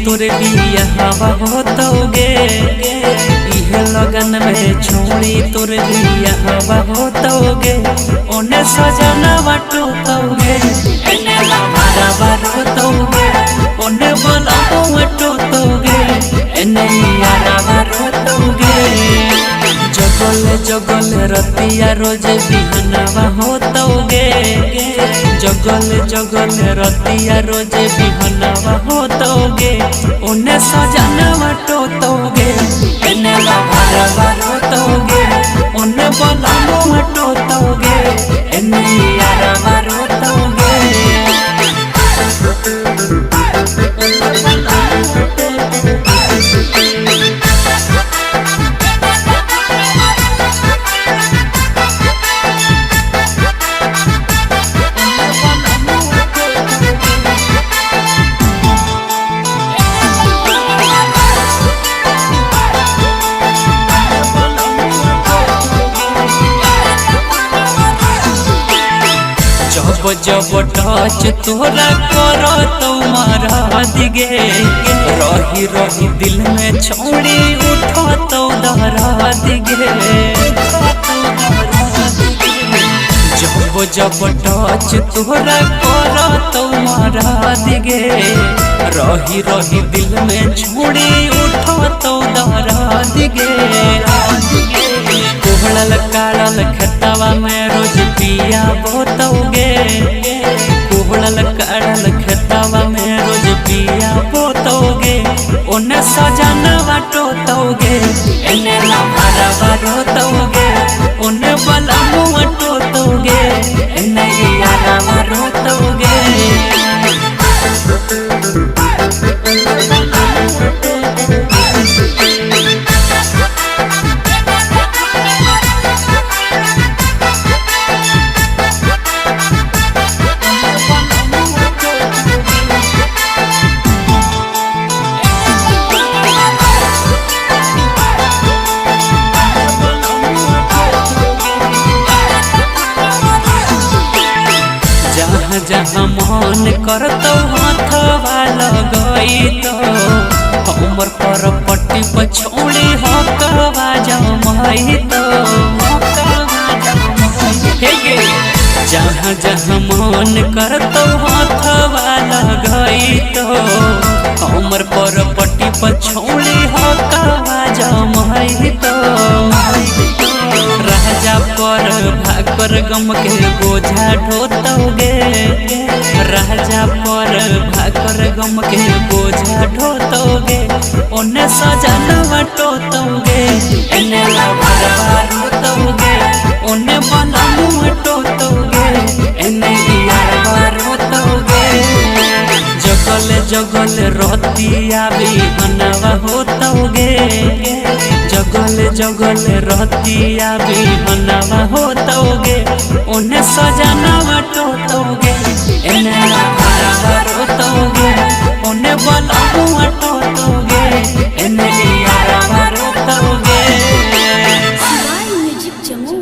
तोरे बिया हवा होतोगे इहे लगन में छोड़ी तोरे बिया हवा होतोगे ओने सजना बाटो तोगे एने लमारा बारो तोगे ओने बोला बाटो तोगे एने यारा बारो तोगे जगले जगले रतिया रोज बिहनवा होतोगे जगले जगले रतिया रोज बिहनवा होतोगे ओने सजनवा टोतोगे एने लभारा बारो तोगे ओने बलामो टोतोगे एने यारा बारो तोगे जब टच तोरा कर तुम्हारा दिगे रही रही दिल में छोड़ी उठो तो दहरा दिगे जब टच तोरा कर तुम्हारा दिगे रही रही दिल में छोड़ी उठो तो दहरा दिगे कोहड़ल काड़ल खेतवा में रोज पिया बोतोगे कोहड़ल काड़ल खेतवा में रोज पिया बोतोगे ओने सजनवा टोतोगे एने लमारा बारो तोगे ओने बलामुआ टोतोगे एने यारा बारो तोगे जहाँ मन करतो हाथवा लगई तो हमर पर पट्टी पछौड़ी हकवा जमई तो जहाँ जहाँ मन करतो हाथवा लगई तो हमर पर पट्टी पछौड़ी हकवा जमई तो राजा पर भाकर गम के बोझा ढोतोगे राजा पर भाकर गम के बोझा ढोतोगे ओने सजनवा टोतोगे एने लभारा बारो तोगे ओने बलामुआ टोतोगे एने यारा बारो तोगे जगले जगले रतिया बिहनवा होतोगे जगले जगले रतिया बिहनवा होतोगे ओने सजनवा टोतोगे एने लभारा बारो तोगे ओने बलामुआ टोतोगे एने यारा बारो तोगे। म्यूजिक जमू।